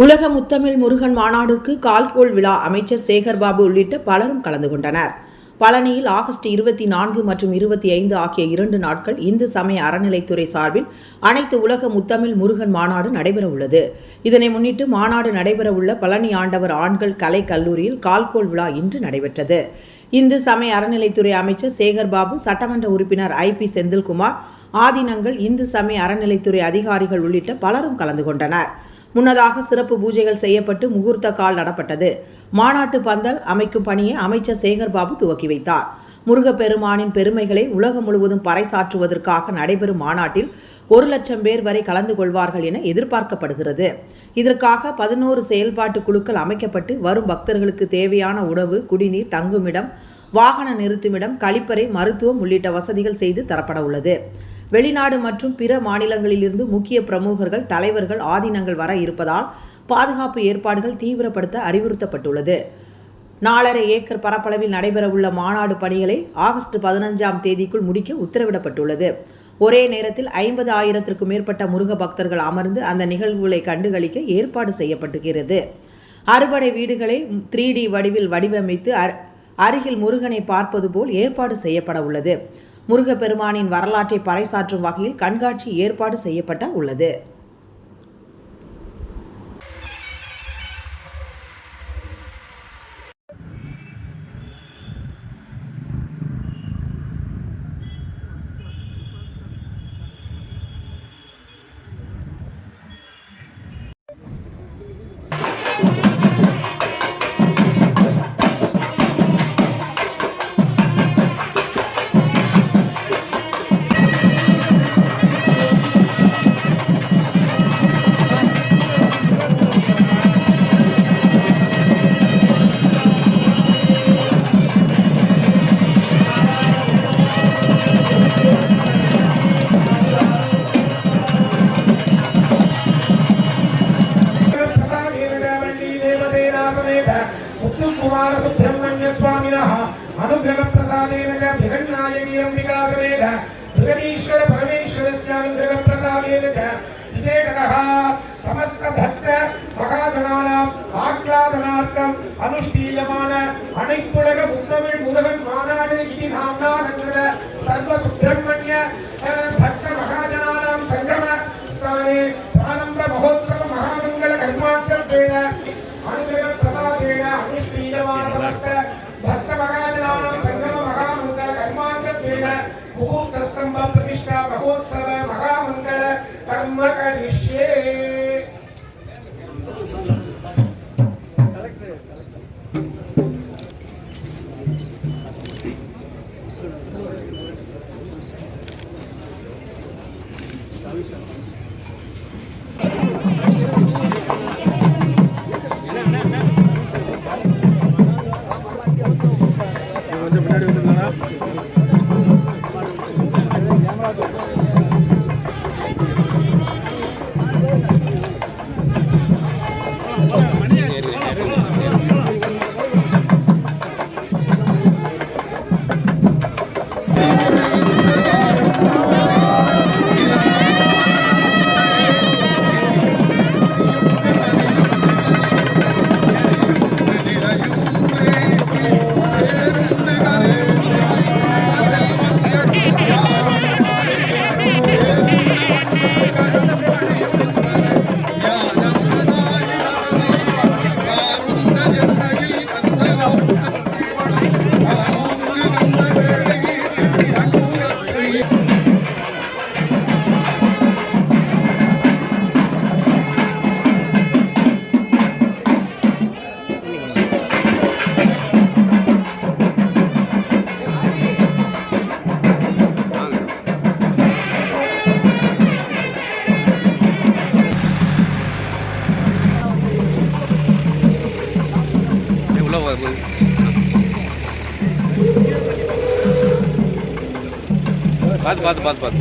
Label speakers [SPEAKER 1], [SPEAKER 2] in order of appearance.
[SPEAKER 1] உலக முத்தமிழ் முருகன் மாநாடுக்கு கால்கோள் விழா அமைச்சர் சேகர்பாபு உள்ளிட்ட பலரும் கலந்து கொண்டனர். பழனியில் ஆகஸ்ட் 24 மற்றும் 25 ஆகிய 2 நாட்கள் இந்து சமய அறநிலைத்துறை சார்பில் அனைத்து உலக முத்தமிழ் முருகன் மாநாடு நடைபெற உள்ளது. இதனை முன்னிட்டு மாநாடு நடைபெறவுள்ள பழனி ஆண்டவர் ஆண்கள் கலை கல்லூரியில் கால்கோள் விழா இன்று நடைபெற்றது. இந்து சமய அறநிலைத்துறை அமைச்சர் சேகர்பாபு, சட்டமன்ற உறுப்பினர் IP செந்தில்குமார், ஆதீனங்கள், இந்து சமய அறநிலைத்துறை அதிகாரிகள் உள்ளிட்ட பலரும் கலந்து கொண்டனர். முன்னதாக சிறப்பு பூஜைகள் செய்யப்பட்டு முகூர்த்த கால் நடப்பட்டது. மாநாட்டு பந்தல் அமைக்கும் பணியை அமைச்சர் சேகர்பாபு துவக்கி வைத்தார். முருகப்பெருமானின் பெருமைகளை உலகம் முழுவதும் பறைசாற்றுவதற்காக நடைபெறும் மாநாட்டில் 1,00,000 பேர் வரை கலந்து கொள்வார்கள் என எதிர்பார்க்கப்படுகிறது. இதற்காக 11 செயல்பாட்டு குழுக்கள் அமைக்கப்பட்டு வரும் பக்தர்களுக்கு தேவையான உணவு, குடிநீர், தங்குமிடம், வாகன நிறுத்துமிடம், கழிப்பறை, மருத்துவம் உள்ளிட்ட வசதிகள் செய்து தரப்பட உள்ளது. வெளிநாடு மற்றும் பிற மாநிலங்களிலிருந்து முக்கிய பிரமுகர்கள், தலைவர்கள், ஆதீனங்கள் வர இருப்பதால் பாதுகாப்பு ஏற்பாடுகள் தீவிரப்படுத்த அறிவுறுத்தப்பட்டுள்ளது. 4.5 ஏக்கர் பரப்பளவில் நடைபெறவுள்ள மாநாடு பணிகளை ஆகஸ்ட் 15ஆம் தேதிக்குள் முடிக்க உத்தரவிடப்பட்டுள்ளது. ஒரே நேரத்தில் 50,000த்திற்கும் மேற்பட்ட முருக பக்தர்கள் அமர்ந்து அந்த நிகழ்வுகளை கண்டுகளிக்க ஏற்பாடு செய்யப்பட்டுகிறது. அறுபடை வீடுகளை 3D வடிவில் வடிவமைத்து அருகில் முருகனை பார்ப்பது போல் ஏற்பாடு செய்யப்பட உள்ளது. முருகப்பெருமானின் வரலாற்றை பறைசாற்றும் வகையில் கண்காட்சி ஏற்பாடு செய்யப்பட உள்ளது.
[SPEAKER 2] कुमार सुब्रह्मण्य स्वामिनः अनुग्रह प्रसादेन च बृहन्नायकी अंबिका समेत बृहदीश्वर परमेश्वरस्य अनुग्रह प्रसादेन च विशेषतः समस्त भक्त महाजनानां आह्लादनार्थम् अनुष्ठीयमान अनैतुलग मुत्तमिळ मुरुगन मानाडु इति नाम्ना संगत सर्व सुब्रह्मण्य भक्त महाजनानां संगम स्थाने प्रारंभ महोत्सव महामंगल कर्मान्तर्पेण अनुग्रह प्रसादेन अनुष्ठीयमान समस्त भक्त महाजनानां संगम महामंगल कर्मान्तर्पेण मुहूर्त स्तंभ प्रतिष्ठा महोत्सव महामंगल कर्म करिष्ये.
[SPEAKER 3] बात